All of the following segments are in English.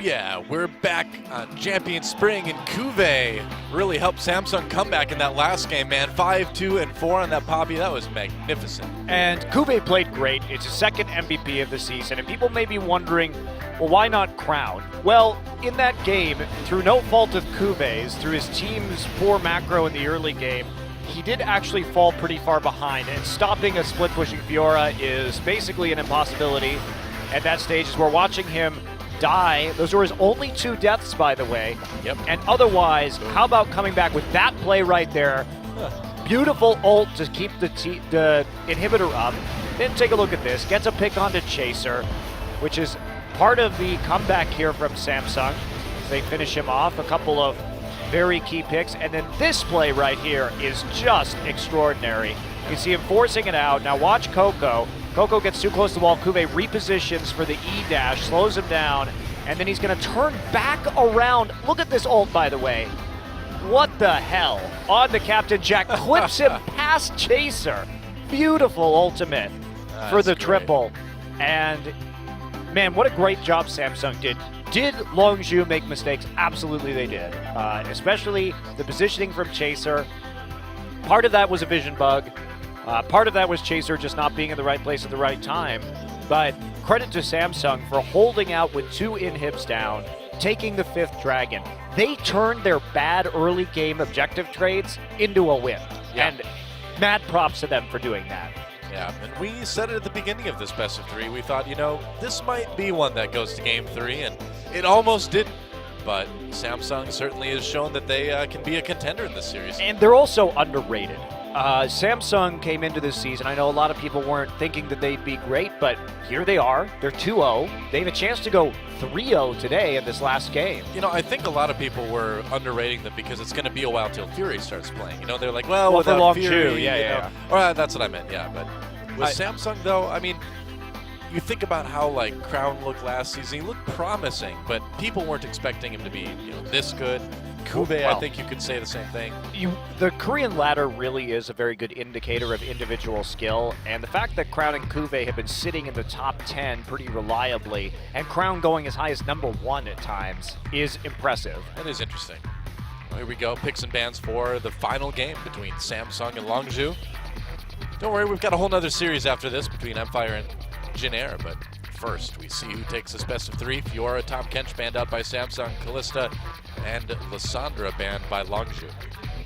yeah, we're back on Champion Spring, and Cuvée really helped Samsung come back in that last game, man. 5-2 and 4 on that Poppy. That was magnificent. And Cuvée played great. It's his second MVP of the season, and people may be wondering, well, why not Crown? Well, in that game, through no fault of Cuvé's, through his team's poor macro in the early game, he did actually fall pretty far behind, and stopping a split-pushing Fiora is basically an impossibility at that stage as we're watching him die. Those were his only 2 deaths, by the way. Yep. And otherwise, how about coming back with that play right there? Beautiful ult to keep the inhibitor up. Then take a look at this. Gets a pick onto Chaser, which is part of the comeback here from Samsung. They finish him off. A couple of very key picks. And then this play right here is just extraordinary. You can see him forcing it out. Now watch Coco. Coco gets too close to the wall. Cuvée repositions for the E-dash, slows him down, and then he's going to turn back around. Look at this ult, by the way. What the hell? On the Captain Jack, clips him past Chaser. Beautiful ultimate for the triple. And, man, what a great job Samsung did. Did Longzhu make mistakes? Absolutely they did. Especially the positioning from Chaser. Part of that was a vision bug. Part of that was Chaser just not being in the right place at the right time. But credit to Samsung for holding out with 2 inhibs down, taking the 5th dragon. They turned their bad early game objective trades into a win. Yeah. And mad props to them for doing that. Yeah, and we said it at the beginning of this best of 3. We thought, this might be one that goes to game 3, and it almost didn't. But Samsung certainly has shown that they can be a contender in this series. And they're also underrated. Samsung came into this season. I know a lot of people weren't thinking that they'd be great, but here they are. They're 2-0. They have a chance to go 3-0 today in this last game. I think a lot of people were underrating them because it's going to be a while till Fury starts playing. They're like, well for without Longzhu, Fury, yeah. Or that's what I meant, yeah. But with Samsung, though, you think about how Crown looked last season. He looked promising, but people weren't expecting him to be this good. Cuvée, I think you could say the same thing. The Korean ladder really is a very good indicator of individual skill, and the fact that Crown and Cuvée have been sitting in the top 10 pretty reliably, and Crown going as high as number 1 at times, is impressive. That is interesting. Well, here we go, picks and bans for the final game between Samsung and Longzhu. Don't worry, we've got a whole nother series after this between Empire and Jin-Air, but first we see who takes this best of 3. Fiora, Tom Kench banned out by Samsung, Callista, and Lissandra banned by Longzhu.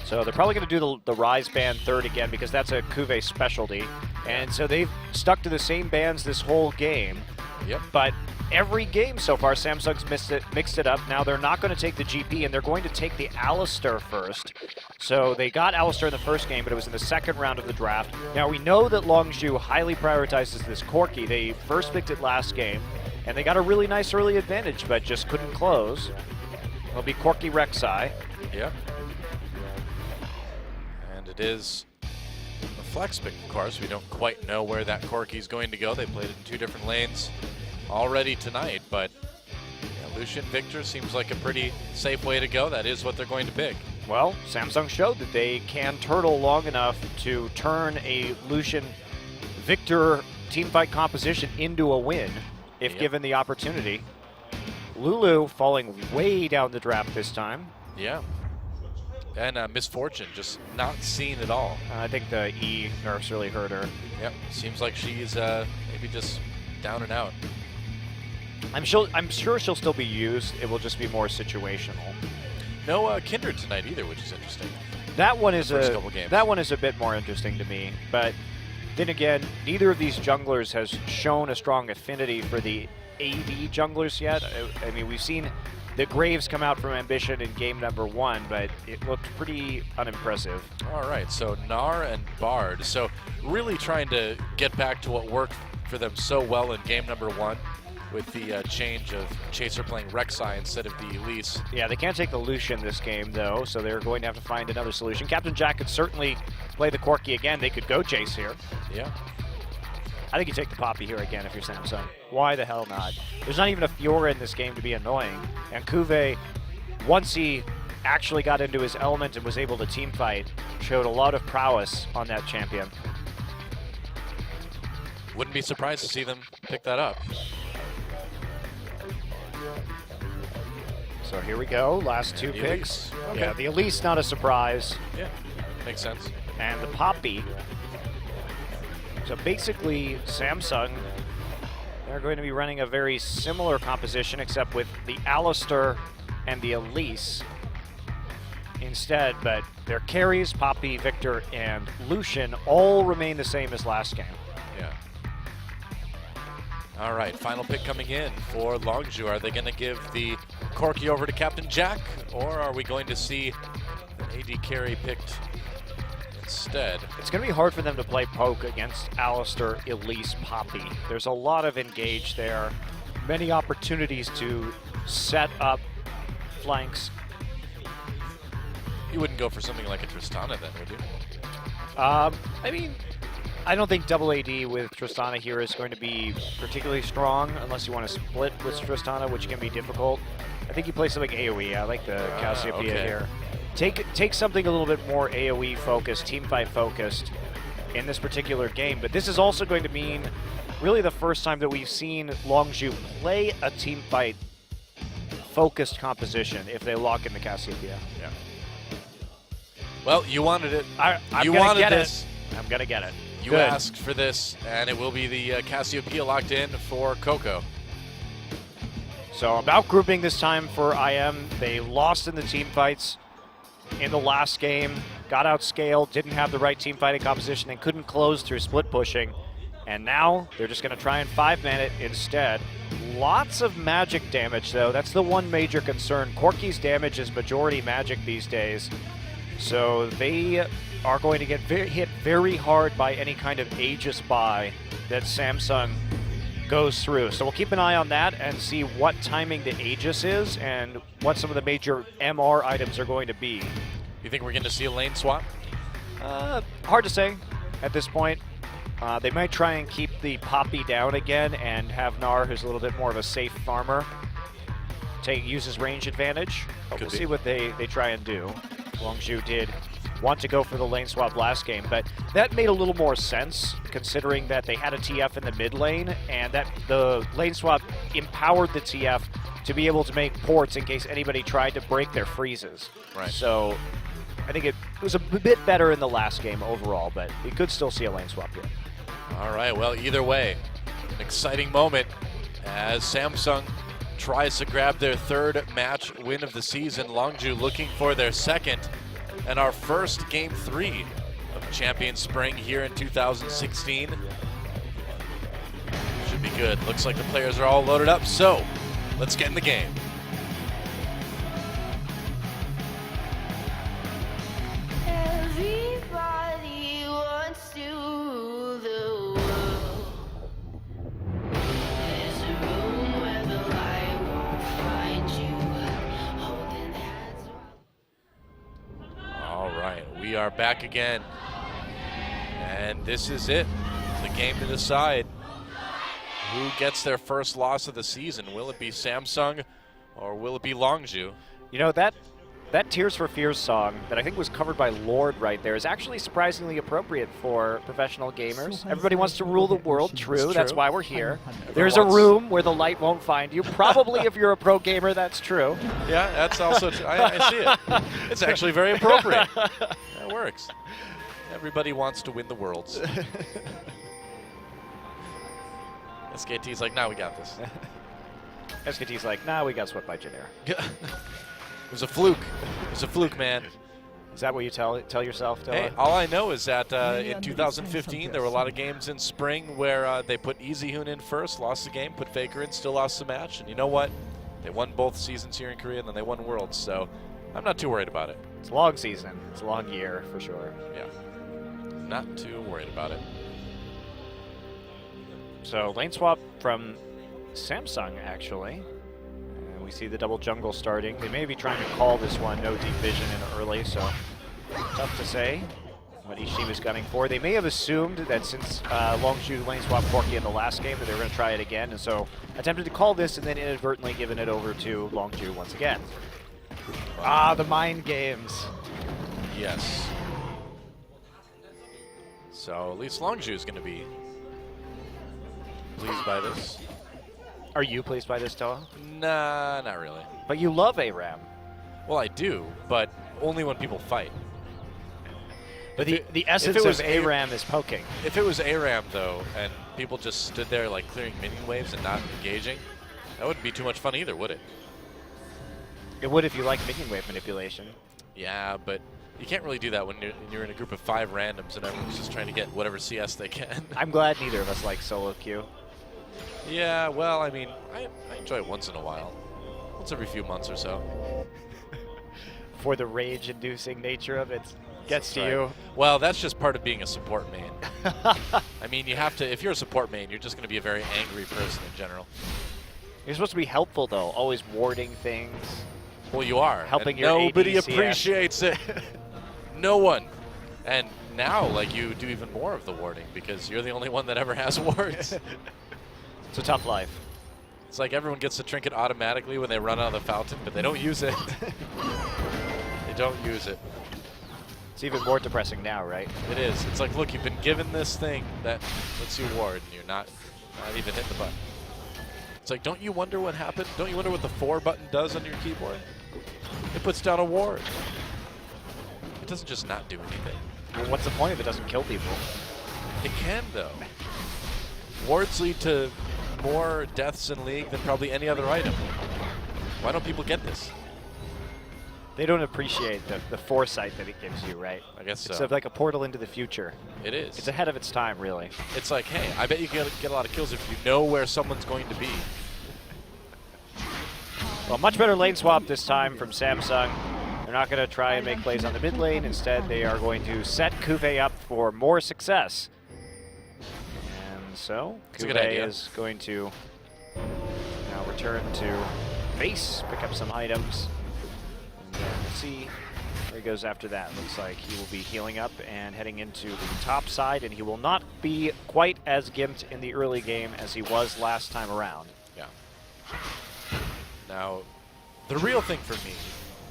So they're probably going to do the Rise ban 3rd again because that's a Cuvée specialty. And so they've stuck to the same bans this whole game. Yep. But every game so far, Samsung's mixed it up. Now they're not going to take the GP, and they're going to take the Alistar first. So they got Alistar in the first game, but it was in the second round of the draft. Now we know that Longzhu highly prioritizes this Corki. They first picked it last game, and they got a really nice early advantage, but just couldn't close. It'll be Corki Rek'Sai. Yep. And it is a flex pick, of course. We don't quite know where that Corki's going to go. They played it in 2 different lanes already tonight, but Lucian Victor seems like a pretty safe way to go. That is what they're going to pick. Well, Samsung showed that they can turtle long enough to turn a Lucian Victor teamfight composition into a win if given the opportunity. Lulu falling way down the draft this time. Yeah. And Misfortune just not seen at all. I think the E nerfs really hurt her. Yep. Seems like she's maybe just down and out. I'm sure she'll still be used. It will just be more situational. No Kindred tonight either, which is interesting. That one is a bit more interesting to me. But then again, neither of these junglers has shown a strong affinity for the AD junglers yet. I mean, we've seen the Graves come out from Ambition in game number 1, but it looked pretty unimpressive. All right, so Gnar and Bard. So really trying to get back to what worked for them so well in game number 1 with the change of Chaser playing Rek'Sai instead of the Elise. Yeah, they can't take the Lucian this game, though, so they're going to have to find another solution. Captain Jack could certainly play the Corki again. They could go Jace here. Yeah. I think you take the Poppy here again if you're Samsung. Why the hell not? There's not even a Fiora in this game to be annoying. And Cuvée, once he actually got into his element and was able to team fight, showed a lot of prowess on that champion. Wouldn't be surprised to see them pick that up. So here we go, last two the picks. Elise. Okay. Yeah, the Elise, not a surprise. Yeah, makes sense. And the Poppy. So basically, Samsung, they're going to be running a very similar composition, except with the Alistair and the Elise instead, but their carries, Poppy, Victor, and Lucian, all remain the same as last game. Yeah. All right, final pick coming in for Longzhu. Are they going to give the Corki over to Captain Jack, or are we going to see an AD carry picked instead? It's going to be hard for them to play poke against Alistair, Elise, Poppy. There's a lot of engage there, many opportunities to set up flanks. You wouldn't go for something like a Tristana then, would you? I mean, I don't think double AD with Tristana here is going to be particularly strong unless you want to split with Tristana, which can be difficult. I think you play something AoE. I like the Cassiopeia okay. here. Take something a little bit more AoE focused, teamfight focused in this particular game. But this is also going to mean really the first time that we've seen Longzhu play a teamfight focused composition if they lock in the Cassiopeia. Yeah. Well, you wanted it. I'm you gonna wanted get this. it. I'm gonna get it. You Good. asked for this, and it will be the Cassiopeia locked in for Coco. So about grouping this time for IM. They lost in the team fights in the last game, got outscaled, didn't have the right team fighting composition, and couldn't close through split pushing. And now they're just going to try and 5-man it instead. Lots of magic damage, though. That's the one major concern. Corki's damage is majority magic these days. So they are going to get hit very hard by any kind of Aegis buy that Samsung goes through. So we'll keep an eye on that and see what timing the Aegis is and what some of the major MR items are going to be. You think we're going to see a lane swap? Hard to say at this point. They might try and keep the Poppy down again and have Gnar, who's a little bit more of a safe farmer, use his range advantage. But we'll see what they try and do. Longzhu did want to go for the lane swap last game, but that made a little more sense considering that they had a TF in the mid lane and that the lane swap empowered the TF to be able to make ports in case anybody tried to break their freezes. Right. So I think it was a bit better in the last game overall, but we could still see a lane swap here. All right, well, either way, an exciting moment as Samsung tries to grab their third match win of the season. Longzhu looking for their second and our first Game 3 of Champion Spring here in 2016. Should be good. Looks like the players are all loaded up, so let's get in the game. Everybody wants to rule the world. There's a room where the light won't find you, holding hands. All right, we are back again. And this is it, the game to decide who gets their first loss of the season. Will it be Samsung or will it be Longzhu? You know, that Tears for Fears song that I think was covered by Lord right there is actually surprisingly appropriate for professional gamers. Everybody wants to rule the world, true, that's why we're here. There's a room where the light won't find you. Probably if you're a pro gamer, that's true. Yeah, that's also true. I see it. It's actually very appropriate. That works. Everybody wants to win the worlds. SKT's like, nah, we got this. SKT's like, nah, we got swept by Janair. It was a fluke. It was a fluke, man. Is that what you tell yourself, Dylan? Hey, all I know is that in 2015, there were a lot of games in spring where they put EasyHoon in first, lost the game, put Faker in, still lost the match. And you know what? They won both seasons here in Korea, and then they won Worlds. So I'm not too worried about it. It's a long season. It's a long year, for sure. Yeah. Not too worried about it. So lane swap from Samsung, actually. And we see the double jungle starting. They may be trying to call this one, no deep vision in early, so tough to say what each team is gunning for. They may have assumed that since Longzhu lane swap Corki in the last game that they were going to try it again, and so attempted to call this and then inadvertently given it over to Longzhu once again. Ah, the mind games. Yes. So at least Longzhu is going to be pleased by this. Are you pleased by this, Toa? Nah, not really. But you love ARAM. Well, I do, but only when people fight. But If the it essence was of ARAM is poking. If it was ARAM, though, and people just stood there like clearing minion waves and not engaging, that wouldn't be too much fun either, would it? It would if you like minion wave manipulation. Yeah, but you can't really do that when you're in a group of 5 randoms and everyone's just trying to get whatever CS they can. I'm glad neither of us like solo queue. Yeah, well, I mean, I enjoy it once in a while. Once every few months or so. For the rage-inducing nature of it gets to Right. you. Well, that's just part of being a support main. I mean, you have to, if you're a support main, you're just going to be a very angry person in general. You're supposed to be helpful, though, always warding things. Well, you are. Helping and your nobody AD CS. appreciates it. No one. And now, like, you do even more of the warding because you're the only one that ever has wards. It's a tough life. It's like everyone gets the trinket automatically when they run out of the fountain, but they don't use it. They don't use it. It's even more depressing now, right? It is. It's like, look, you've been given this thing that lets you ward, and you're not even hitting the button. It's like, don't you wonder what happened? Don't you wonder what the 4 button does on your keyboard? It puts down a ward. It doesn't just not do anything. Well, what's the point if it doesn't kill people? It can, though. Wards lead to more deaths in League than probably any other item. Why don't people get this? They don't appreciate the foresight that it gives you, right? I guess so. It's like a portal into the future. It is. It's ahead of its time, really. It's like, hey, I bet you can get a lot of kills if you know where someone's going to be. Well, much better lane swap this time from Samsung. They're not going to try and make plays on the mid lane. Instead, they are going to set Kuve up for more success. And so, Kuve is going to now return to base, pick up some items. And then we'll see where he goes after that. Looks like he will be healing up and heading into the top side, and he will not be quite as gimped in the early game as he was last time around. Yeah. Now, the real thing for me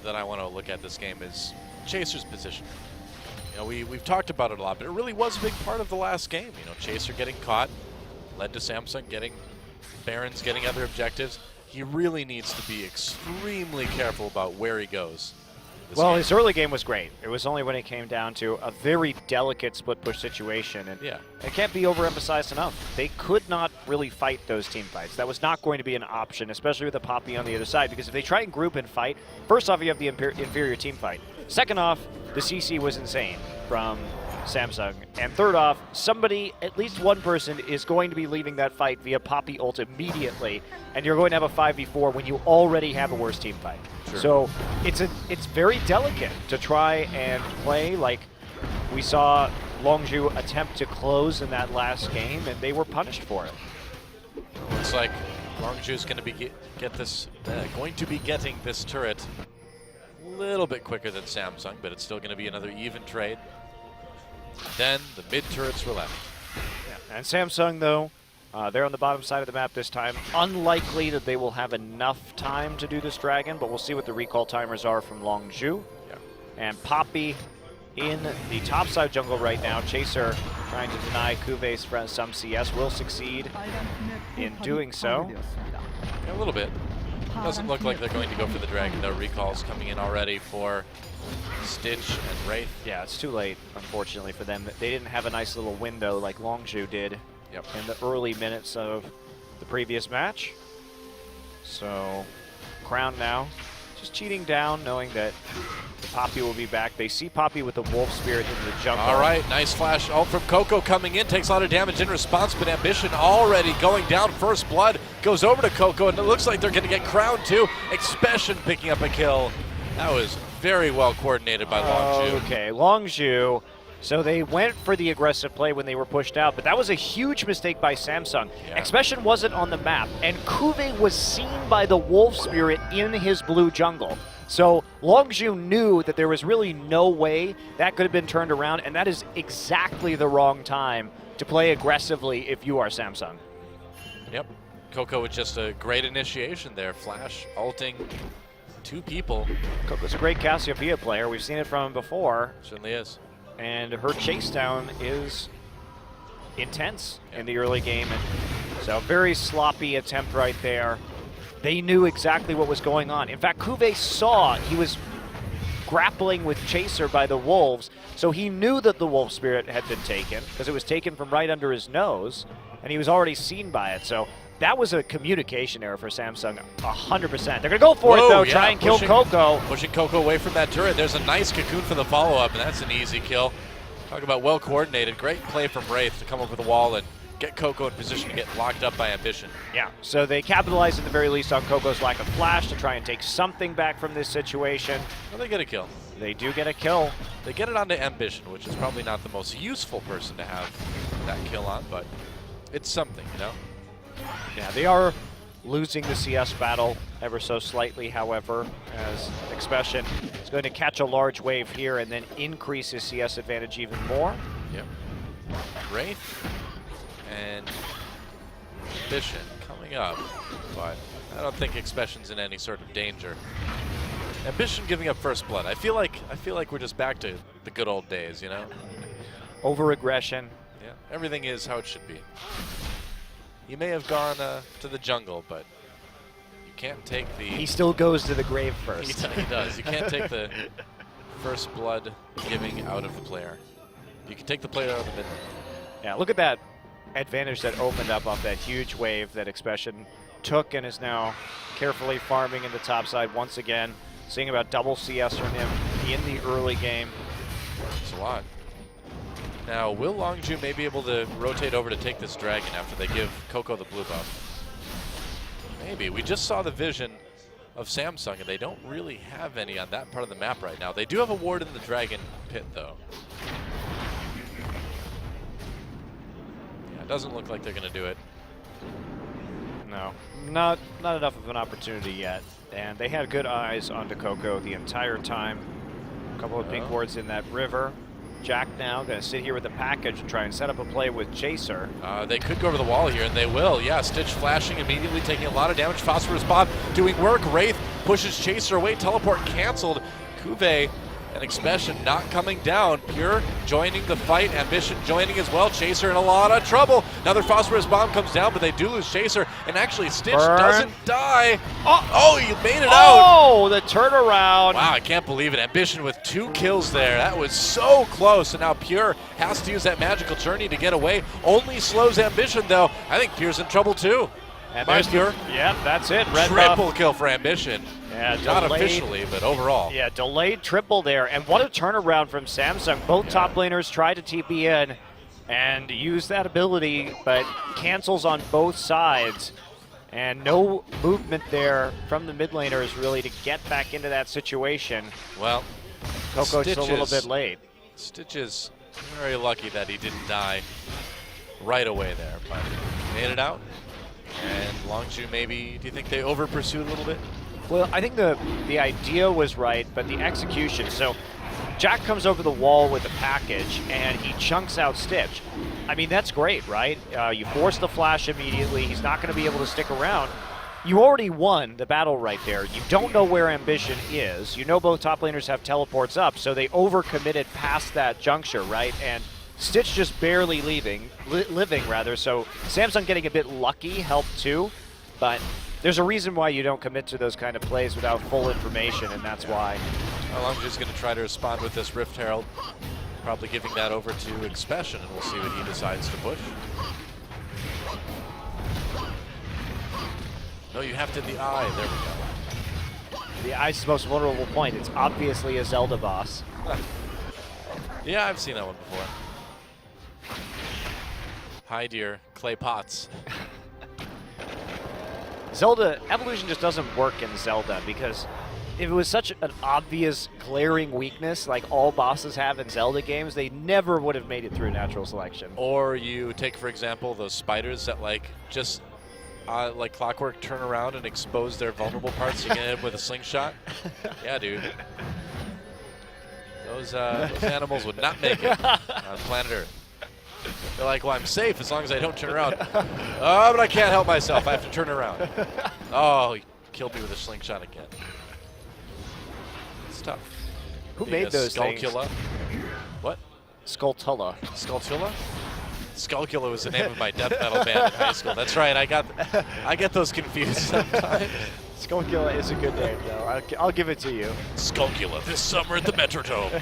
that I want to look at this game is Chaser's position. You know, we've talked about it a lot, but it really was a big part of the last game. You know, Chaser getting caught led to Samsung getting Barons, getting other objectives. He really needs to be extremely careful about where he goes. Well, his early game was great. It was only when it came down to a very delicate split push situation, and yeah, it can't be overemphasized enough. They could not really fight those team fights. That was not going to be an option, especially with a Poppy on the other side, because if they try and group and fight, first off, you have the inferior team fight. Second off, the CC was insane from Samsung. And third off, somebody, at least one person, is going to be leaving that fight via Poppy ult immediately, and you're going to have a 5v4 when you already have a worse team fight. Sure. So it's very delicate to try and play like we saw Longzhu attempt to close in that last game, and they were punished for it. Looks like Longzhu is going to be going to be getting this turret a little bit quicker than Samsung, but it's still going to be another even trade. Then the mid turrets were left. Yeah. And Samsung, though, they're on the bottom side of the map this time. Unlikely that they will have enough time to do this dragon, but we'll see what the recall timers are from Longzhu. Yeah. And Poppy in the top side jungle right now. Chaser trying to deny Kuve's some CS, will succeed in doing so. Yeah, a little bit. Doesn't look like they're going to go for the dragon, though. Recalls coming in already for Stitch and Wraith. Yeah, it's too late, unfortunately, for them. They didn't have a nice little window like Longzhu did in the early minutes of the previous match. So, Crown now just cheating down, knowing that Poppy will be back. They see Poppy with the Wolf Spirit in the jungle. All right, nice flash ult from Coco coming in, takes a lot of damage in response, but Ambition already going down. First blood goes over to Coco, and it looks like they're going to get Crown too. Expression picking up a kill. That was very well coordinated by Longzhu. Okay, Longzhu. So they went for the aggressive play when they were pushed out, but that was a huge mistake by Samsung. Yeah. Expression wasn't on the map, and Kuve was seen by the Wolf Spirit in his blue jungle. So Longzhu knew that there was really no way that could have been turned around, and that is exactly the wrong time to play aggressively if you are Samsung. Yep, Coco with just a great initiation there. Flash, ulting, 2 people. Coco's a great Cassiopeia player. We've seen it from him before. Certainly is. And her chase down is intense in the early game. And So very sloppy attempt right there. They knew exactly what was going on. In fact, Cuvée saw he was grappling with Chaser by the Wolves, so he knew that the Wolf Spirit had been taken because it was taken from right under his nose, and he was already seen by it. So that was a communication error for Samsung, 100%. They're going to go for it, though, yeah, try and kill Coco. Pushing Coco away from that turret. There's a nice cocoon for the follow-up, and that's an easy kill. Talk about well-coordinated. Great play from Wraith to come over the wall and get Coco in position to get locked up by Ambition. Yeah, so they capitalized at the very least on Coco's lack of flash to try and take something back from this situation. Well, they get a kill. They do get a kill. They get it onto Ambition, which is probably not the most useful person to have that kill on, but it's something, you know? Yeah, they are losing the CS battle ever so slightly, however, as Expression is going to catch a large wave here and then increase his CS advantage even more. Yep. Wraith and Ambition coming up, but I don't think Expression's in any sort of danger. Ambition giving up first blood. I feel like we're just back to the good old days, you know? Over aggression. Yeah, everything is how it should be. He may have gone to the jungle, but you can't take the... He still goes to the grave first. He does. You can't take the first blood giving out of the player. You can take the player out of the mid. Yeah, look at that advantage that opened up off that huge wave that Expression took and is now carefully farming in the top side once again. Seeing about double CS from him in the early game. It's a lot. Now, will Longzhu may be able to rotate over to take this dragon after they give Coco the blue buff? Maybe. We just saw the vision of Samsung, and they don't really have any on that part of the map right now. They do have a ward in the dragon pit, though. Yeah, it doesn't look like they're going to do it. No, not enough of an opportunity yet. And they had good eyes onto Coco the entire time. A couple of pink wards in that river. Jack now going to sit here with the package and try and set up a play with Chaser. They could go over the wall here, and they will. Yeah, Stitch flashing immediately, taking a lot of damage. Phosphorus Bomb doing work. Wraith pushes Chaser away. Teleport canceled. Cuvée and Expression not coming down. Pure joining the fight. Ambition joining as well. Chaser in a lot of trouble. Another Phosphorus Bomb comes down, but they do lose Chaser. And actually, Stitch doesn't die. Oh, he made it out. Oh, the turnaround. Wow, I can't believe it. Ambition with 2 kills there. That was so close. And now Pure has to use that magical journey to get away. Only slows Ambition, though. I think Pure's in trouble, too. And Bye, Pure. Yep, that's it. Red Triple buff. kill for Ambition. Yeah, not delayed, officially, but overall. Yeah, delayed triple there. And what a turnaround from Samsung. Both top laners tried to TP in and use that ability, but cancels on both sides. And no movement there from the mid laners really to get back into that situation. Well, Coco's just a little bit late. Stitch is very lucky that he didn't die right away there, but he made it out. And Longzhu, maybe, do you think they over-pursued a little bit? Well, I think the idea was right, but the execution. So Jack comes over the wall with the package, and he chunks out Stitch. I mean, that's great, right? You force the flash immediately. He's not going to be able to stick around. You already won the battle right there. You don't know where Ambition is. You know both top laners have teleports up, so they overcommitted past that juncture, right? And Stitch just barely living, so Samsung getting a bit lucky helped too, but there's a reason why you don't commit to those kind of plays without full information, and that's why. Longzhu's going to try to respond with this Rift Herald, probably giving that over to Expression, and we'll see what he decides to push. No, you have to the eye. There we go. The eye's the most vulnerable point. It's obviously a Zelda boss. Yeah, I've seen that one before. Hi, dear clay pots. Zelda, evolution just doesn't work in Zelda because if it was such an obvious, glaring weakness like all bosses have in Zelda games, they never would have made it through natural selection. Or you take, for example, those spiders that just like clockwork turn around and expose their vulnerable parts so you can hit them with a slingshot. Yeah, dude. Those animals would not make it on planet Earth. They're like, well, I'm safe as long as I don't turn around. Oh, but I can't help myself. I have to turn around. Oh, he killed me with a slingshot again. It's tough. Who made those things? Skulltula. What? Skulltula. Skulltula? Skullkilla was the name of my death metal band in high school. That's right. I get those confused sometimes. Skullkilla is a good name, though. I'll give it to you. Skullkilla this summer at the Metrodome.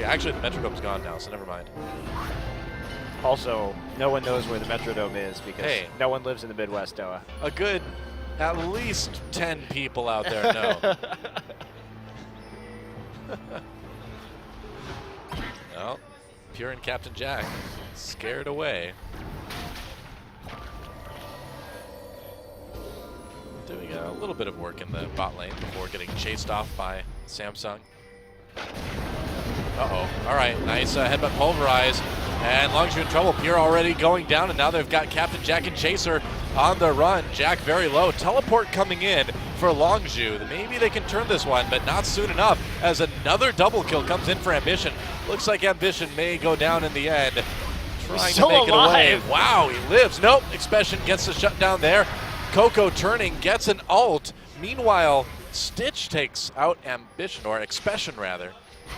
Actually, the Metrodome's gone now, so never mind. Also, no one knows where the Metrodome is because no one lives in the Midwest, Noah. A good, at least 10 people out there know. Well, Pure and Captain Jack scared away. Doing a little bit of work in the bot lane before getting chased off by Samsung. Uh-oh. All right, nice headbutt pulverize. And Longzhu in trouble. Pure already going down, and now they've got Captain Jack and Chaser on the run. Jack very low. Teleport coming in for Longzhu. Maybe they can turn this one, but not soon enough as another double kill comes in for Ambition. Looks like Ambition may go down in the end. Trying to make it away. Wow, he lives. Nope, Expression gets the shutdown there. Coco turning, gets an ult. Meanwhile, Stitch takes out Ambition, or Expression rather.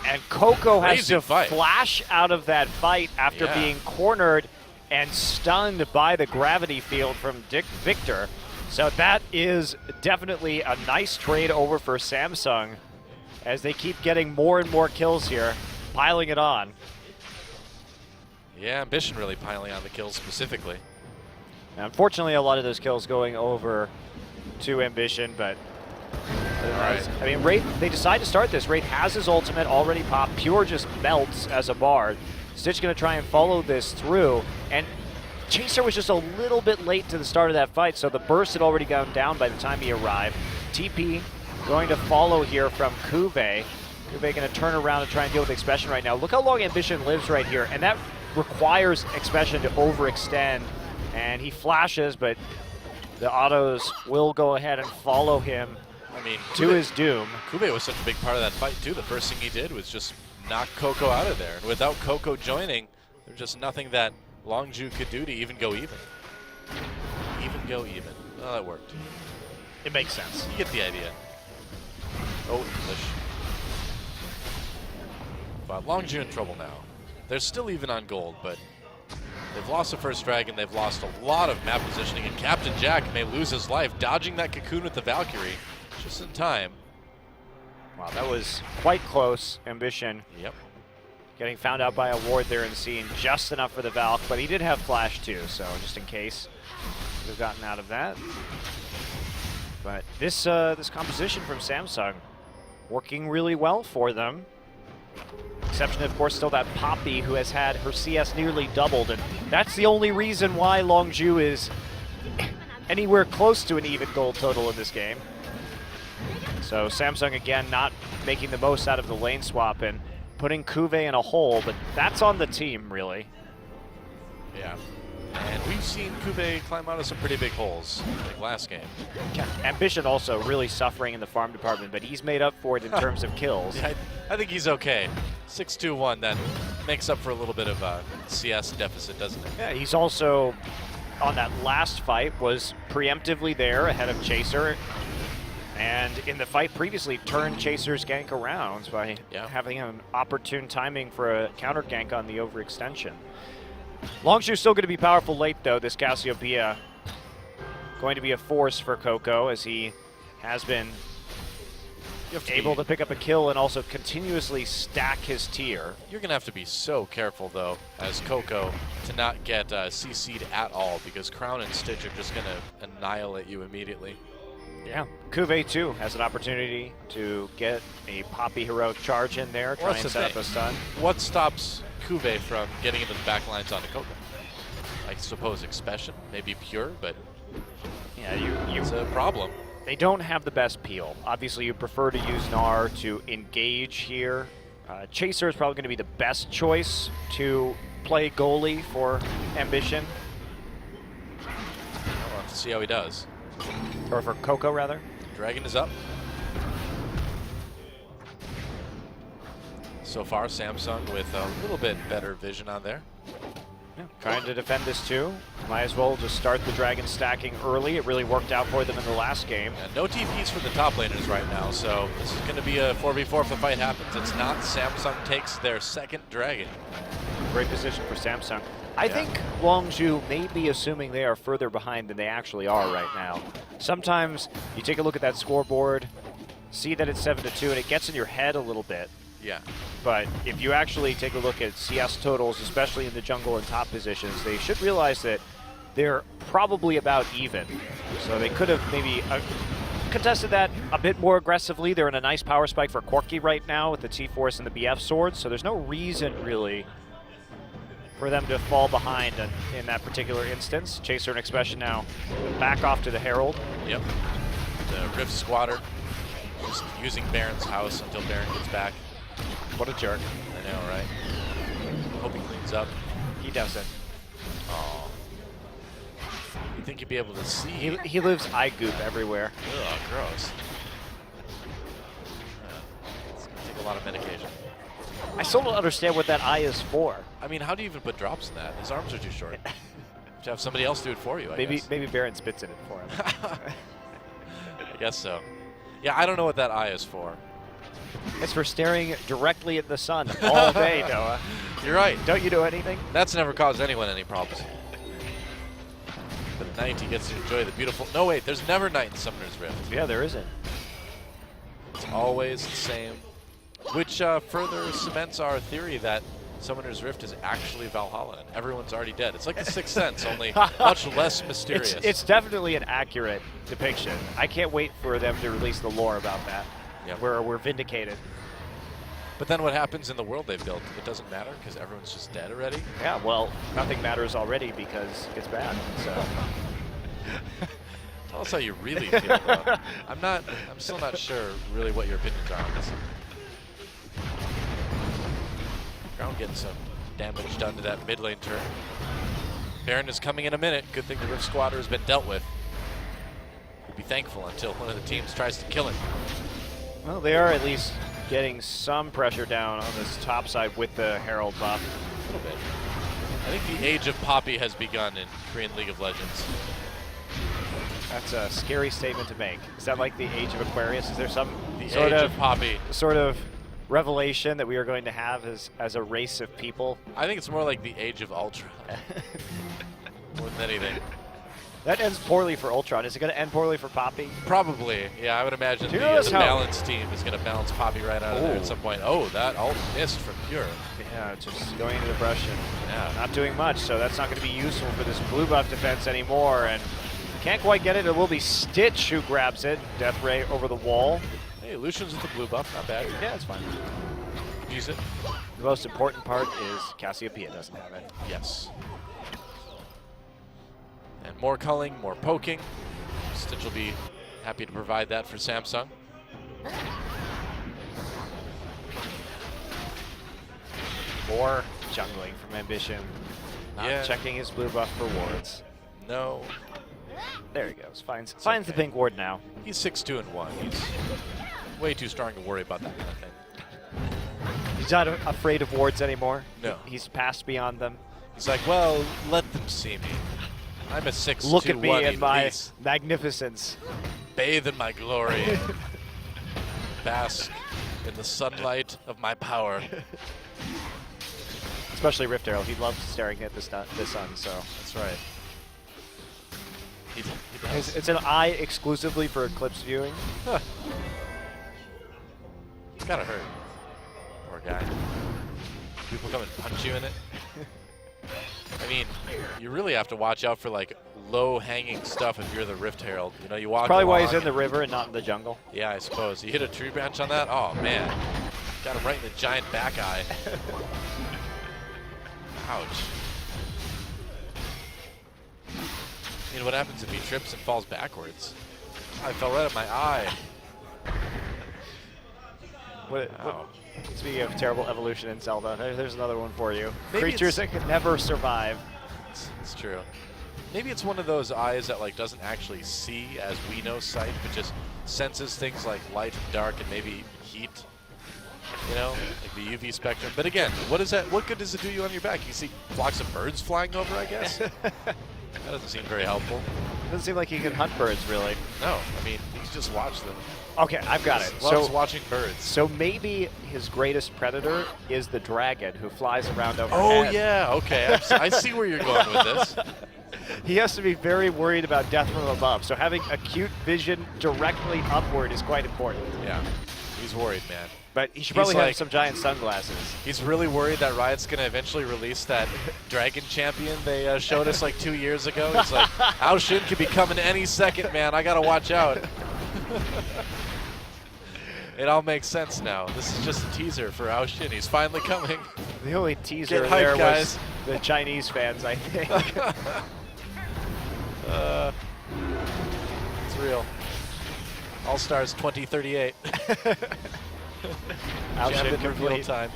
And Coco has to fight. flash out of that fight after being cornered and stunned by the gravity field from Victor. So that is definitely a nice trade over for Samsung as they keep getting more and more kills here, piling it on. Yeah, Ambition really piling on the kills specifically. Now, unfortunately, a lot of those kills going over to Ambition, but right. I mean, Wraith, they decide to start this. Wraith has his ultimate already popped. Pure just melts as a bard. Stitch going to try and follow this through, and Chaser was just a little bit late to the start of that fight, so the burst had already gone down by the time he arrived. TP going to follow here from Kuve. Kuve going to turn around and try and deal with Expression right now. Look how long Ambition lives right here, and that requires Expression to overextend, and he flashes, but the autos will go ahead and follow him to his doom. Kube was such a big part of that fight too. The first thing he did was just knock Coco out of there. And without Coco joining, there's just nothing that Longzhu could do to even go even. Even go even. Oh, that worked. It makes sense. You get the idea. Oh, English. But Longzhu in trouble now. They're still even on gold, but they've lost the first dragon. They've lost a lot of map positioning, and Captain Jack may lose his life dodging that cocoon with the Valkyrie just in time. Wow, that was quite close. Ambition. Yep. Getting found out by a ward there and seeing just enough for the Valk, but he did have flash too, so just in case, could have gotten out of that. But this this composition from Samsung working really well for them. Exception, of course, still that Poppy, who has had her CS nearly doubled, and that's the only reason why Longzhu is anywhere close to an even gold total in this game. So Samsung again not making the most out of the lane swap and putting Kuve in a hole, but that's on the team, really. Yeah. And we've seen Kuve climb out of some pretty big holes, like last game. Ambition also really suffering in the farm department, but he's made up for it in terms of kills. Yeah, I think he's okay. 6-2-1, that makes up for a little bit of a CS deficit, doesn't it? Yeah, he's also, on that last fight, was preemptively there ahead of Chaser. And in the fight previously, turned Chaser's gank around by having an opportune timing for a counter gank on the overextension. Longzhu's still going to be powerful late, though. This Cassiopeia going to be a force for Coco, as he has been able to pick up a kill and also continuously stack his tier. You're going to have to be so careful, though, as Coco, to not get CC'd at all, because Crown and Stitch are just going to annihilate you immediately. Yeah, Kuve too has an opportunity to get a Poppy heroic charge in there, try and set up a stun. What stops Kuve from getting into the back lines onto Coco? I suppose Expression, maybe Pure, but yeah, it's a problem. They don't have the best peel. Obviously, you prefer to use Gnar to engage here. Chaser is probably going to be the best choice to play goalie for Ambition. We'll have to see how he does. Or for Coco, rather. Dragon is up. So far, Samsung with a little bit better vision on there. Yeah, trying to defend this too. Might as well just start the Dragon stacking early. It really worked out for them in the last game. And no TPs for the top laners right now, so this is going to be a 4v4 if the fight happens. It's not. Samsung takes their second Dragon. Great position for Samsung. I think Longzhu may be assuming they are further behind than they actually are right now. Sometimes you take a look at that scoreboard, see that it's 7-2, and it gets in your head a little bit. Yeah. But if you actually take a look at CS totals, especially in the jungle and top positions, they should realize that they're probably about even. So they could have maybe contested that a bit more aggressively. They're in a nice power spike for Corki right now with the T-Force and the BF swords, so there's no reason really for them to fall behind in that particular instance. Chaser and Expression now back off to the Herald. Yep. The Rift Squatter just using Baron's house until Baron gets back. What a jerk. I know, right? Hope he cleans up. He doesn't. Oh. You think you'd be able to see? He lives eye goop everywhere. Ugh, gross. It's gonna take a lot of medication. I still don't understand what that eye is for. I mean, how do you even put drops in that? His arms are too short. You have to have somebody else do it for you, I guess. Maybe Baron spits in it for him. I guess so. Yeah, I don't know what that eye is for. It's for staring directly at the sun all day, Noah. You're right. Don't you do anything? That's never caused anyone any problems. But at night, he gets to enjoy the beautiful... No, wait, there's never night in Summoner's Rift. Yeah, there isn't. It's always the same. Which further cements our theory that Summoner's Rift is actually Valhalla, and everyone's already dead. It's like the Sixth Sense, only much less mysterious. It's definitely an accurate depiction. I can't wait for them to release the lore about that. Yep. Where we're vindicated. But then what happens in the world they've built? It doesn't matter because everyone's just dead already? Yeah, well, nothing matters already because it's bad. So. Tell us how you really feel, though. I'm still not sure really what your opinions are on this. Ground getting some damage done to that mid lane turn. Baron is coming in a minute. Good thing the Rift Squatter has been dealt with. We'll be thankful until one of the teams tries to kill him. Well, they are at least getting some pressure down on this top side with the Herald buff. A little bit. I think the age of Poppy has begun in Korean League of Legends. That's a scary statement to make. Is that like the age of Aquarius? Is there some The sort age of Poppy. sort of revelation that we are going to have as a race of people? I think it's more like the age of Ultra. More than anything. That ends poorly for Ultron. Is it going to end poorly for Poppy? Probably. Yeah, I would imagine Do you the notice how- balance team is going to balance Poppy right out of there at some point. Oh, that ult missed from Pure. Yeah, just going into the brush and Yeah. not doing much, so that's not going to be useful for this blue buff defense anymore. And can't quite get it. It will be Stitch who grabs it. Death Ray over the wall. Hey, Lucian's with the blue buff. Not bad. Yeah, it's fine. Use it. The most important part is Cassiopeia doesn't have it. Yes. And more culling, more poking. Stitch will be happy to provide that for Samsung. More jungling from Ambition. Not Yeah. checking his blue buff for wards. No. There he goes. Finds the pink ward now. He's 6-2 and 1. He's way too strong to worry about that kind of thing. He's not afraid of wards anymore. No. He's passed beyond them. He's like, well, let them see me. I'm a 6-2-1 Look at me and my elite. magnificence. Bathe in my glory. Bask in the sunlight of my power. Especially Rift Herald. He loves staring at the sun, so. That's right. He does. It's an eye exclusively for Eclipse viewing. Huh. It's gotta hurt. Poor guy. People come and punch you in it. I mean, you really have to watch out for like low-hanging stuff if you're the Rift Herald. You know, you walk Probably why along he's in the river and not in the jungle. Yeah, I suppose. You hit a tree branch on that? Oh, man. Got him right in the giant back eye. Ouch. I mean, what happens if he trips and falls backwards? I fell right at my eye. Ow. Speaking of terrible evolution in Zelda, there's another one for you. Maybe Creatures that could never survive. It's true. Maybe it's one of those eyes that like doesn't actually see as we know sight, but just senses things like light and dark and maybe heat. You know, like the UV spectrum. But again, what is that? What good does it do you on your back? You see flocks of birds flying over, I guess? That doesn't seem very helpful. Doesn't seem like he can hunt birds, really. No, I mean, you just watch them. Okay, I've got it. Loves So, watching birds. so maybe his greatest predator is the dragon who flies around overhead. Oh, yeah. Okay. I see where you're going with this. He has to be very worried about death from above. So having acute vision directly upward is quite important. Yeah. He's worried, man. But he should He's probably like- have some giant sunglasses. He's really worried that Riot's going to eventually release that Dragon Champion they showed us like 2 years ago. He's like, Ao Shin could be coming any second, man. I got to watch out. It all makes sense now. This is just a teaser for Ao Shin. He's finally coming. The only teaser Get hyped, there guys. was the Chinese fans, I think. It's real. All Stars 2038. Ao Shin Champion reveal complete. time.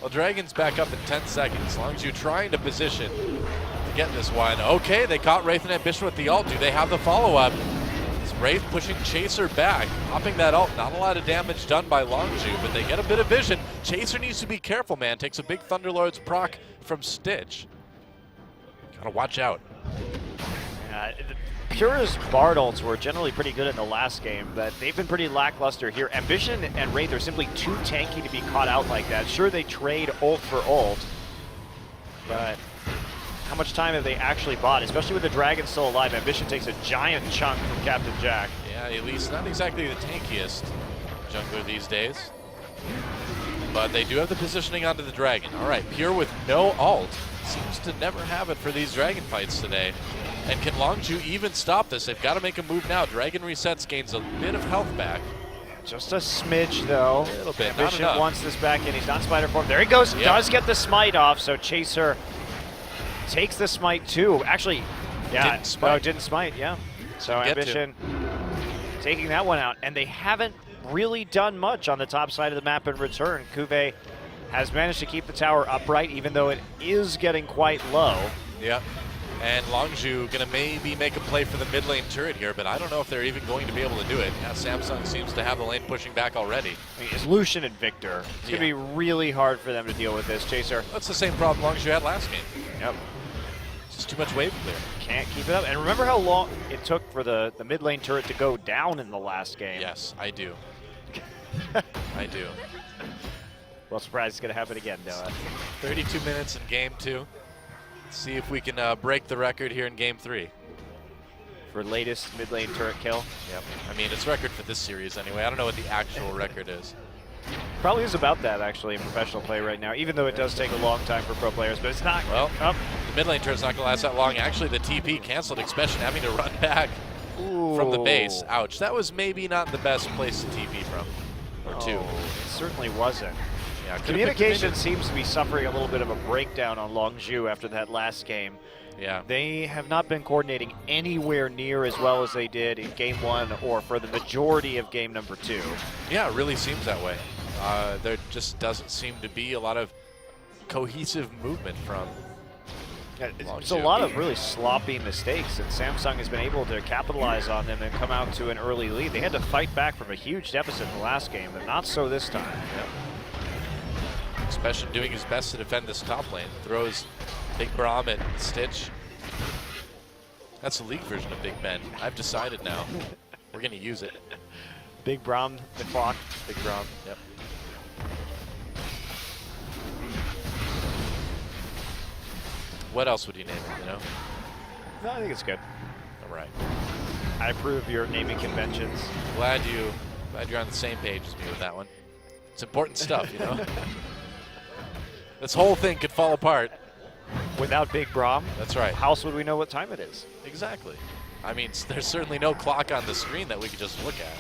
Well, Dragon's back up in 10 seconds. Longzhu trying to position to get this one. Okay, they caught Wraith and Ambition with the ult. Do they have the follow-up? Is Wraith pushing Chaser back, popping that ult. Not a lot of damage done by Longzhu, but they get a bit of vision. Chaser needs to be careful, man. Takes a big Thunderlord's proc from Stitch. Gotta watch out. Pure's Bard ults were generally pretty good in the last game, but they've been pretty lackluster here. Ambition and Wraith are simply too tanky to be caught out like that. Sure, they trade ult for ult, but how much time have they actually bought, especially with the Dragon still alive? Ambition takes a giant chunk from Captain Jack. Yeah, at least not exactly the tankiest jungler these days. But they do have the positioning onto the Dragon. All right, Pure with no ult. Seems to never have it for these Dragon fights today. And can Longzhu even stop this? They've got to make a move now. Dragon resets, gains a bit of health back. Just a smidge, though. A little bit, not Ambition enough. wants this back in. He's not Spider form. There he goes. Yep. Does get the smite off, so Chaser takes the smite too. Actually, yeah. Didn't smite. No, didn't smite, yeah. So Get to. Ambition taking that one out. And they haven't really done much on the top side of the map in return. Kuve has managed to keep the tower upright, even though it is getting quite low. Yep. And Longzhu gonna maybe make a play for the mid lane turret here, but I don't know if they're even going to be able to do it. Yeah, Samsung seems to have the lane pushing back already. I mean, it's Lucian and Victor. It's going to be really hard for them to deal with this. Chaser. That's the same problem Longzhu had last game. Yep. Just too much wave clear. Can't keep it up. And remember how long it took for the mid lane turret to go down in the last game? Yes, I do. I do. Well, surprised it's going to happen again, Noah. 32 minutes in game 2. See if we can break the record here in game 3. For latest mid lane turret kill. Yep. I mean, it's record for this series anyway. I don't know what the actual record is. Probably is about that, actually, in professional play right now, even though it does take a long time for pro players, but it's not. Well, Up. the mid lane turret's not going to last that long. Actually, the TP canceled Expression having to run back from the base. Ouch. That was maybe not the best place to TP from. Or two. It certainly wasn't. Yeah, could've picked the Communication minion. seems to be suffering a little bit of a breakdown on Longzhu after that last game. Yeah. They have not been coordinating anywhere near as well as they did in game 1 or for the majority of game number 2. Yeah, it really seems that way. There just doesn't seem to be a lot of cohesive movement from It's a lot of really sloppy mistakes, and Samsung has been able to capitalize on them and come out to an early lead. They had to fight back from a huge deficit in the last game, but not so this time. Yep. Expression doing his best to defend this top lane. Throws Big Braum at Stitch. That's the league version of Big Ben. I've decided now. We're going to use it. Big Braum, the clock. Big Braum, yep. What else would you name it, you know? No, I think it's good. All right. I approve your naming conventions. Glad you're on the same page as me with that one. It's important stuff, you know? This whole thing could fall apart. Without Big Braum, That's right. how else would we know what time it is? Exactly. I mean, there's certainly no clock on the screen that we could just look at.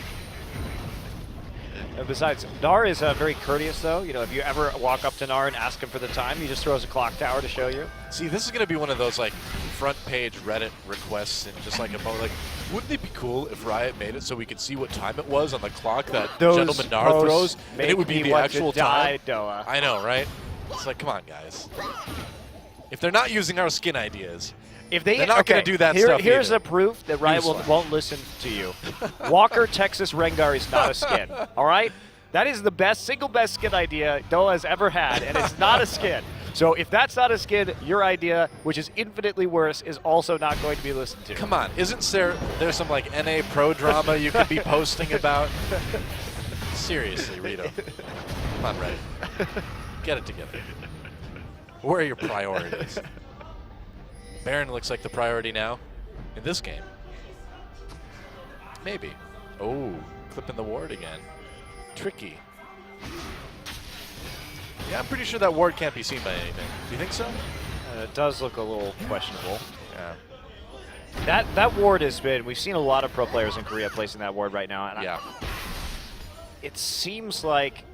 And besides, Nar is very courteous, though. You know, if you ever walk up to Nar and ask him for the time, he just throws a clock tower to show you. See, this is going to be one of those, like, front page Reddit requests and just like a like, wouldn't it be cool if Riot made it so we could see what time it was on the clock that Gentleman Nar posts throws, and make it would be me the want actual to die, time? Doa. I know, right? It's like, come on, guys. If they're not using our skin ideas, If they're not gonna do that stuff Here's either. a proof that Riot Newsflash. won't listen to you. Walker Texas Rengar is not a skin. All right, that is the single best skin idea Doa has ever had, and it's not a skin. So if that's not a skin, your idea, which is infinitely worse, is also not going to be listened to. Come on, isn't there some like NA pro drama you could be posting about? Seriously, Rito. Come on, Ray. Get it together. Where are your priorities? Baron looks like the priority now in this game. Maybe. Oh, clipping the ward again. Tricky. Yeah, I'm pretty sure that ward can't be seen by anything. Do you think so? It does look a little questionable. Yeah. That ward has been, we've seen a lot of pro players in Korea placing that ward right now. And Yeah. it seems like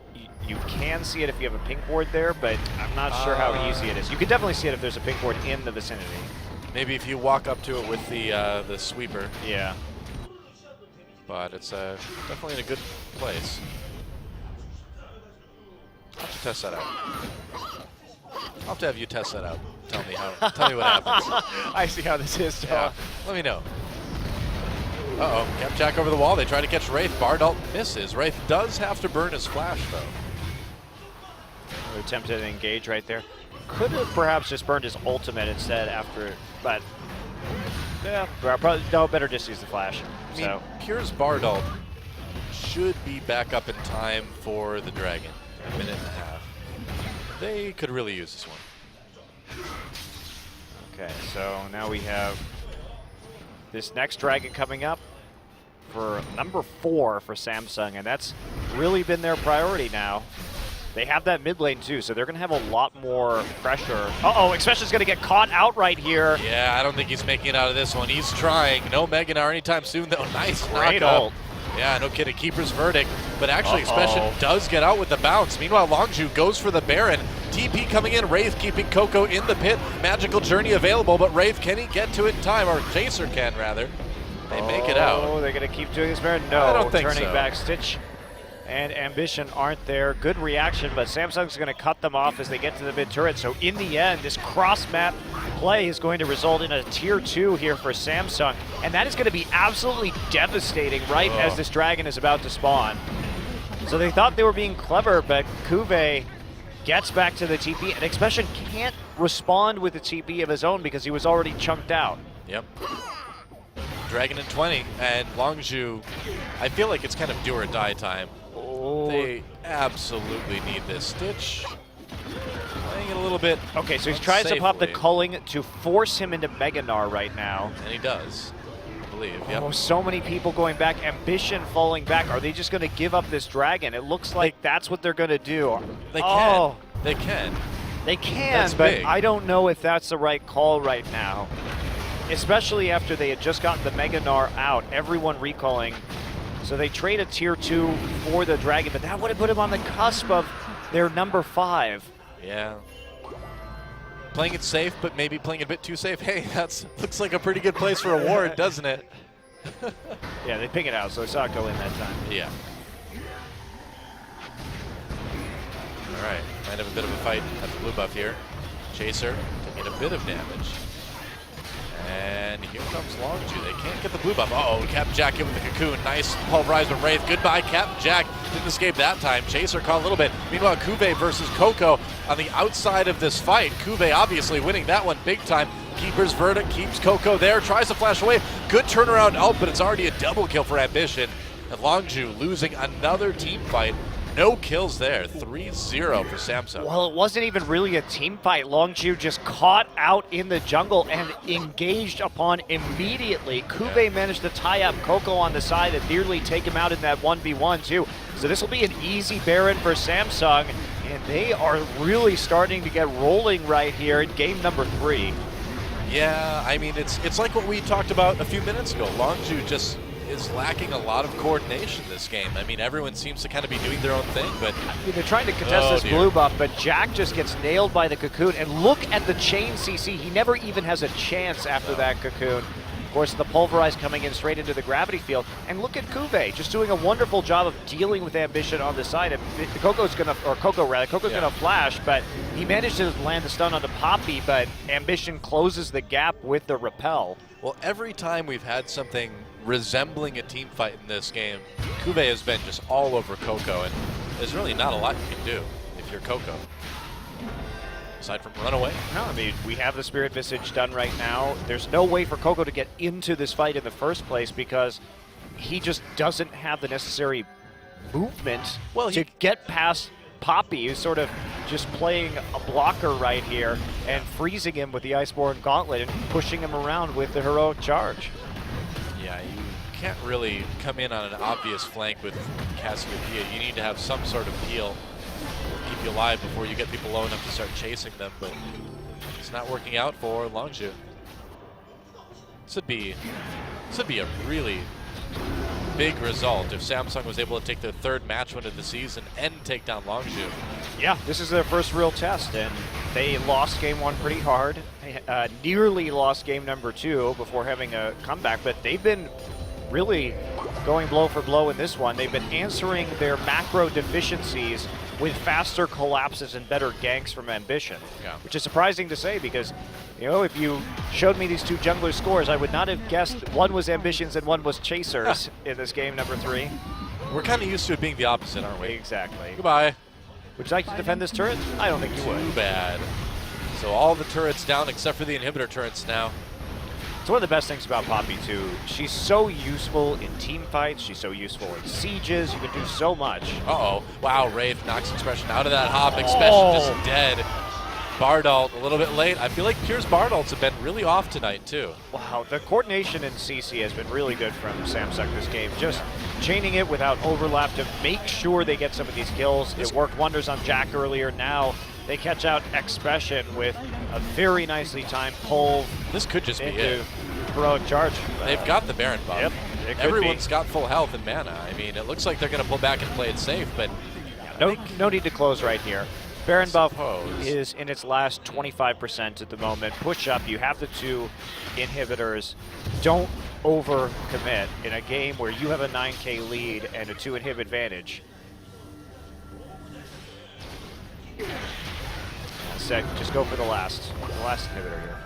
you can see it if you have a pink ward there, but I'm not sure how easy it is. You can definitely see it if there's a pink ward in the vicinity. Maybe if you walk up to it with the sweeper. Yeah. But it's definitely in a good place. I'll have to test that out. I'll have to have you test that out. Tell me what happens. I see how this is. Yeah, let me know. Uh-oh, kept Jack over the wall. They try to catch Wraith. Bardalt misses. Wraith does have to burn his flash, though. They're tempted to engage right there. Could have perhaps just burned his ultimate instead after, but yeah, probably no, better just use the flash. I mean, Pure's Bardalt should be back up in time for the Dragon. A minute and a half. They could really use this one. Okay, so now we have this next Dragon coming up for number 4 for Samsung, and that's really been their priority now. They have that mid lane too, so they're going to have a lot more pressure. Uh-oh, Expression's going to get caught out right here. Yeah, I don't think he's making it out of this one. He's trying. No Meganar anytime soon, though. Nice Great knock-up. ult. Yeah, no kidding. Keeper's verdict. But actually, Expression does get out with the bounce. Meanwhile, Longzhu goes for the Baron. TP coming in. Wraith keeping Coco in the pit. Magical Journey available, but Wraith, can he get to it in time? Or Chaser can, rather. They make it out. Oh, they're going to keep doing this, Baron? No, I don't think turning so. back. Stitch and Ambition aren't there. Good reaction, but Samsung's going to cut them off as they get to the mid turret. So in the end, this cross-map play is going to result in a tier 2 here for Samsung, and that is going to be absolutely devastating right as this Dragon is about to spawn. So they thought they were being clever, but Kuve gets back to the TP, and Expression can't respond with the TP of his own because he was already chunked out. Yep. Dragon in 20, and Longzhu, I feel like it's kind of do or die time. They absolutely need this. Stitch playing it a little bit. Okay, so he's trying to pop the unsafely. culling to force him into Meganar right now. And he does, I believe. Yep. Oh, so many people going back. Ambition falling back. Are they just going to give up this Dragon? It looks like that's what they're going to do. They can. They can. They can, That's but big. I don't know if that's the right call right now. Especially after they had just gotten the Meganar out. Everyone recalling. So they trade a tier 2 for the Dragon, but that would have put him on the cusp of their number 5. Yeah. Playing it safe, but maybe playing it a bit too safe. Hey, that's looks like a pretty good place for a ward, doesn't it? Yeah, they ping it out, so they saw it go in that time. Yeah. All right, might have a bit of a fight at the blue buff here. Chaser taking a bit of damage. And here comes Longzhu. They can't get the blue buff. Uh-oh, Captain Jack hit with the cocoon. Nice pulverized Wraith. Goodbye, Captain Jack. Didn't escape that time. Chaser caught a little bit. Meanwhile, Kuve versus Coco on the outside of this fight. Kuve obviously winning that one big time. Keeper's verdict keeps Coco there. Tries to flash away. Good turnaround ult, but it's already a double kill for Ambition. And Longzhu losing another team fight. No kills there. 3-0 for Samsung. Well, it wasn't even really a team fight. Longzhu just caught out in the jungle and engaged upon immediately. Kuve managed to tie up Coco on the side and nearly take him out in that 1v1 too. So this will be an easy Baron for Samsung, and they are really starting to get rolling right here in game number 3. Yeah, I mean, it's like what we talked about a few minutes ago. Longzhu just is lacking a lot of coordination this game. I mean, everyone seems to kind of be doing their own thing, but I mean, they're trying to contest this blue buff, but Jack just gets nailed by the cocoon. And look at the chain CC. He never even has a chance after that cocoon. Of course, the pulverize coming in straight into the gravity field. And look at Kuve just doing a wonderful job of dealing with Ambition on the side. And Coco's gonna flash, but he managed to land the stun onto Poppy, but Ambition closes the gap with the repel. well, every time we've had something resembling a team fight in this game, Kuve has been just all over Coco, and there's really not a lot you can do if you're Coco. aside from run away. No, I mean, we have the Spirit Visage done right now. There's no way for Coco to get into this fight in the first place because he just doesn't have the necessary movement to get past Poppy, who's sort of just playing a blocker right here and freezing him with the Iceborne Gauntlet and pushing him around with the heroic charge. Yeah, you can't really come in on an obvious flank with Cassiopeia. You need to have some sort of heal, keep you alive before you get people low enough to start chasing them, but it's not working out for Longzhu. This would be a really big result if Samsung was able to take their third match win of the season and take down Longzhu. Yeah, this is their first real test, and they lost game one pretty hard. Nearly lost game number two before having a comeback, but they've been really going blow for blow in this one. They've been answering their macro deficiencies with faster collapses and better ganks from Ambition, which is surprising to say because, you know, if you showed me these two jungler scores, I would not have guessed one was Ambitions and one was Chasers in this game number 3. We're kind of used to it being the opposite, aren't we? Exactly. Goodbye. Would you like to defend this turret? I don't think you would. Too bad. So all the turrets down except for the inhibitor turrets now. It's one of the best things about Poppy, too. She's so useful in team fights. She's so useful in sieges. You can do so much. Uh-oh. Wow, Wraith knocks Expression out of that hop. Expression just dead. Bardalt a little bit late. I feel like Pure's Bardalts have been really off tonight, too. Wow, the coordination in CC has been really good from Samsung this game. Just chaining it without overlap to make sure they get some of these kills. It worked wonders on Jack earlier. Now they catch out Expression with a very nicely timed pull. This could just be it. Heroic charge. They've got the Baron buff. Yep, Everyone's got full health and mana. I mean, it looks like they're going to pull back and play it safe, but no need to close right here. Baron buff is in its last 25% at the moment. Push up, you have the 2 inhibitors. Don't overcommit in a game where you have a 9k lead and a 2 inhib advantage. Just go for the last inhibitor here.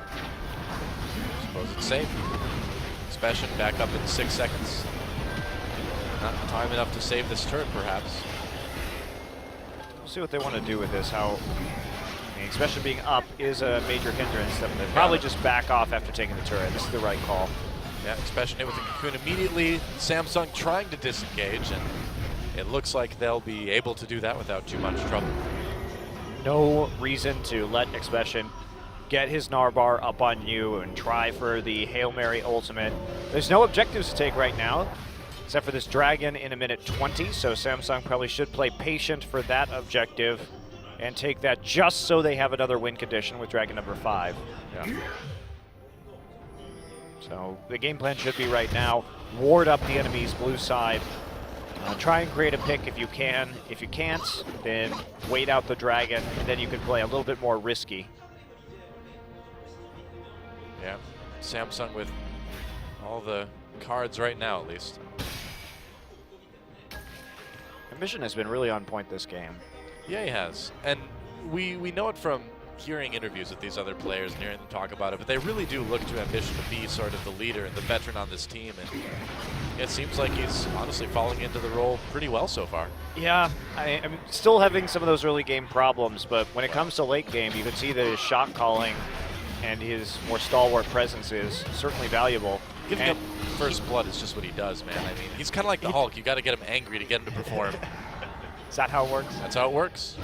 Suppose it's safe. Expression back up in 6 seconds. Not time enough to save this turret, perhaps. We'll see what they want to do with this. I mean, Expression being up is a major hindrance. They probably just back off after taking the turret. This is the right call. Yeah, Expression hit with the cocoon immediately. Samsung trying to disengage, and it looks like they'll be able to do that without too much trouble. No reason to let Expression get his Narbar up on you and try for the Hail Mary ultimate. There's no objectives to take right now, except for this dragon in a minute 20, so Samsung probably should play patient for that objective and take that just so they have another win condition with dragon number 5. Yeah. So the game plan should be right now, ward up the enemy's blue side, try and create a pick if you can. If you can't, then wait out the dragon, and then you can play a little bit more risky. Yeah, Samsung with all the cards right now, at least. Ambition has been really on point this game. Yeah, he has. And we know it from hearing interviews with these other players and hearing them talk about it, but they really do look to Ambition to be sort of the leader and the veteran on this team, and it seems like he's honestly falling into the role pretty well so far. Yeah, I'm still having some of those early game problems, but when it comes to late game, you can see that his shot calling and his more stalwart presence is certainly valuable. Giving up first blood is just what he does, man. I mean, he's kind of like the Hulk. You got to get him angry to get him to perform. Is that how it works? That's how it works.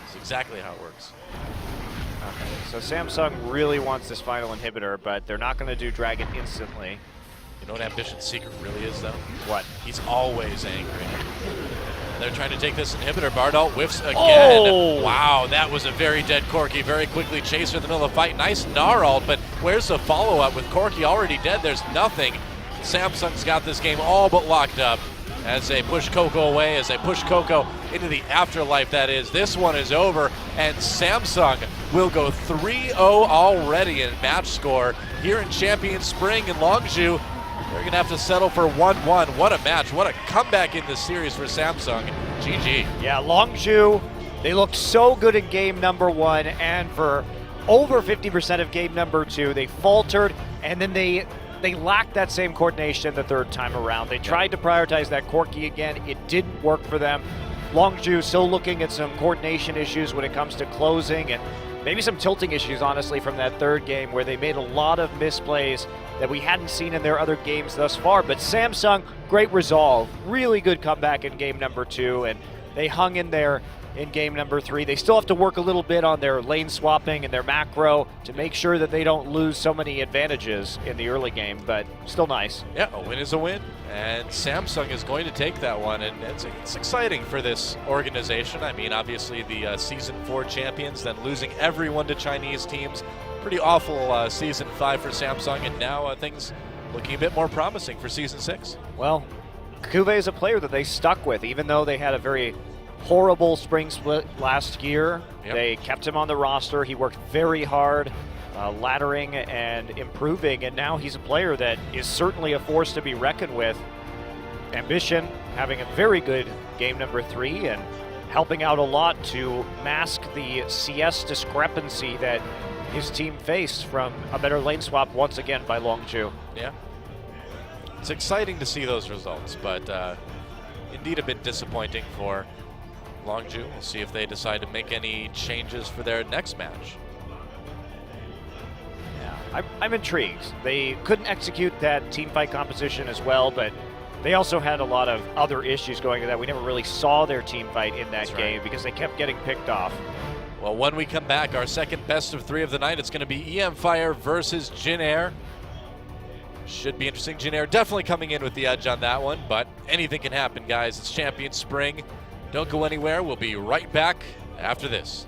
That's exactly how it works. Okay, so Samsung really wants this final inhibitor, but they're not going to do Dragon instantly. You know what Ambition's secret really is, though? What? He's always angry. And they're trying to take this inhibitor. Bardalt whiffs again. Oh! Wow, that was a very dead Corki. Very quickly Chaser in the middle of the fight. Nice Gnarl, but where's the follow-up with Corki already dead? There's nothing. Samsung's got this game all but locked up as they push Coco away, as they push Coco into the afterlife, that is. This one is over, and Samsung will go 3-0 already in match score here in Champion Spring in Longzhu. They're going to have to settle for 1-1. What a match. What a comeback in this series for Samsung. GG. Yeah, Longzhu, they looked so good in game number 1, and for over 50% of game number 2, they faltered, and then they lacked that same coordination the third time around. They tried to prioritize that Corki again. It didn't work for them. Longzhu still looking at some coordination issues when it comes to closing, and maybe some tilting issues, honestly, from that third game where they made a lot of misplays that we hadn't seen in their other games thus far. But Samsung, great resolve, really good comeback in game number 2, and they hung in there in game number 3. They still have to work a little bit on their lane swapping and their macro to make sure that they don't lose so many advantages in the early game, but still nice. Yeah, a win is a win, and Samsung is going to take that one, and it's exciting for this organization. I mean, obviously the Season 4 champions, then losing everyone to Chinese teams. Pretty awful Season 5 for Samsung, and now things looking a bit more promising for Season 6. Well, Kuve is a player that they stuck with, even though they had a very horrible spring split last year. Yep. They kept him on the roster. He worked very hard, laddering and improving, and now he's a player that is certainly a force to be reckoned with. Ambition having a very good game number 3 and helping out a lot to mask the CS discrepancy that his team faced from a better lane swap once again by Longzhu. Yeah. It's exciting to see those results, but indeed a bit disappointing for Longzhu. We'll see if they decide to make any changes for their next match. Yeah, I'm intrigued. They couldn't execute that team fight composition as well, but they also had a lot of other issues going to that. We never really saw their team fight in that game because they kept getting picked off. Well, when we come back, our second best of 3 of the night, it's going to be EM Fire versus Jin Air. Should be interesting. Jin Air definitely coming in with the edge on that one, but anything can happen, guys. It's Champion Spring. Don't go anywhere. We'll be right back after this.